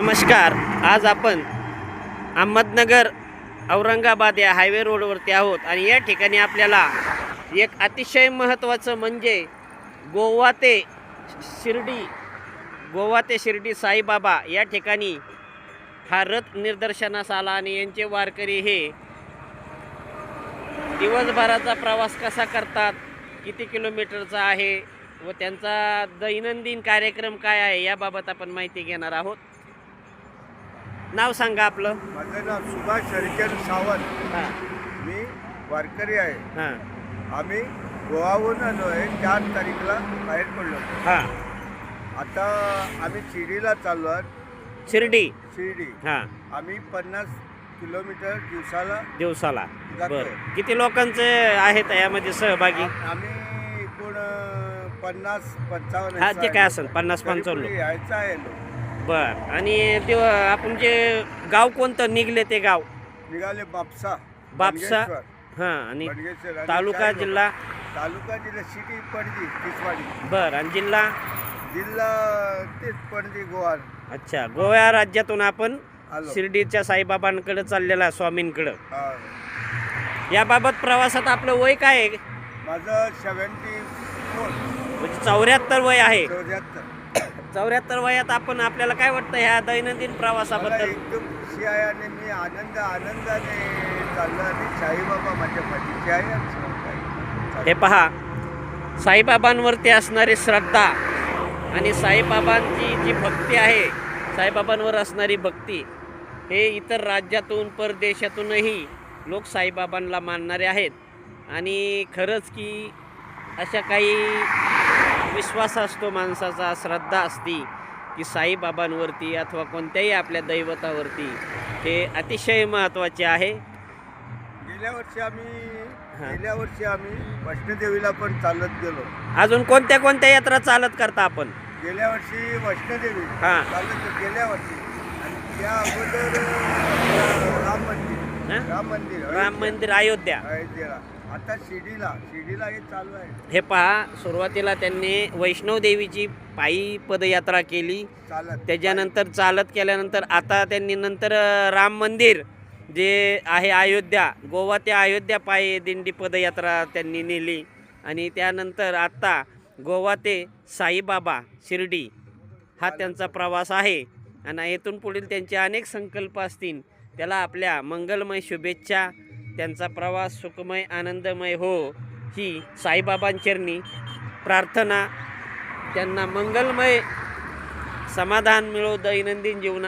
नमस्कार. आज आपण अहमदनगर औरंगाबाद या हायवे रोडवरती आहोत आणि या ठिकाणी आपल्याला एक अतिशय महत्त्वाचं म्हणजे गोवा ते शिर्डी साईबाबा या ठिकाणी हा रथ निदर्शनास आला आणि यांचे वारकरी हे दिवसभराचा प्रवास कसा करतात, किती किलोमीटरचा आहे व त्यांचा दैनंदिन कार्यक्रम काय आहे याबाबत आपण माहिती घेणार आहोत. नाव सांगा आपलं. माझं नाव सुभाष हरिचंद सावंत. हां मी वारकरी आहे. हां आम्ही गोवाहून आलो आहे. 4 तारीखला बाहेर पडलो. हां आता आम्ही शिर्डीला चाललो आहे. शिर्डी. हां आम्ही 50 किलोमीटर दिवसाला. जातोय. बरं, किती लोकांचे आहेत यामध्ये सहभागी? आम्ही एकूण 50-55 हा जे काय असेल 50-55 लोक. यायचं आहे लोक. बर. आणि ते आपण जे गाव कोणतं निघले ते गाव? निघाले बापसा. बापसा. हां. आणि बडगेश्वर. तालुका जिल्हा सिटी पणजी तिसवाडी. बर. आणि जिल्हा तेच पणजी गोवा. अच्छा. गोवा राज्यातून आपण आलो. शिर्डीच्या साईबाबांकडे चाललेला स्वामींकडं. हा. याबाबत प्रवासात आपलं वय काय आहे? माझं 74. म्हणजे 74 वय आहे. 74. 74 वयात आपल्याला काय वाटतं ह्या दैनंदिन मला प्रवासाबद्दल? एकदम खुशी आहे आणि मी आनंदाने चाललो आणि साईबाबा माझ्या पाठीचे आहे आणि सर्व काही. हे पहा, साईबाबांवरती असणारी श्रद्धा आणि साईबाबांची जी भक्ती आहे, साईबाबांवर असणारी भक्ती, हे इतर राज्यातून परदेशातूनही लोक साईबाबांना मानणारे आहेत. आणि खरंच की अशा काही विश्वास असतो माणसाचा, श्रद्धा असती की साईबाबांवरती अथवा कोणत्याही आपल्या दैवतावरती, हे अतिशय महत्त्वाचे आहे. गेल्या वर्षी आम्ही वैष्णोदेवीला पण चालत गेलो. अजून कोणत्या कोणत्या यात्रा चालत करता आपण? गेल्या वर्षी वैष्णोदेवी हां. चालत गेल्या वर्षी. आणि त्या अगोदर राम मंदिर अयोध्या. आता शिर्डीला हे चालू आहे. हे पहा, सुरुवातीला त्यांनी वैष्णोदेवीची पायी पदयात्रा केली, त्याच्यानंतर चालत केल्यानंतर आता त्यांनी नंतर राम मंदिर जे आहे अयोध्या, गोवा ते अयोध्या पायी दिंडी पदयात्रा त्यांनी नेली. आणि त्यानंतर आत्ता गोवा ते साईबाबा शिर्डी हा त्यांचा प्रवास आहे. आणि येथून पुढील त्यांचे अनेक संकल्प असतील. त्याला आपल्या मंगलमय शुभेच्छा. त्यांचा प्रवास सुखमय आनंदमय हो ही साईबाबांचरणी प्रार्थना. त्यांना मंगलमय समाधान मिळो दैनंदिन जीवनात.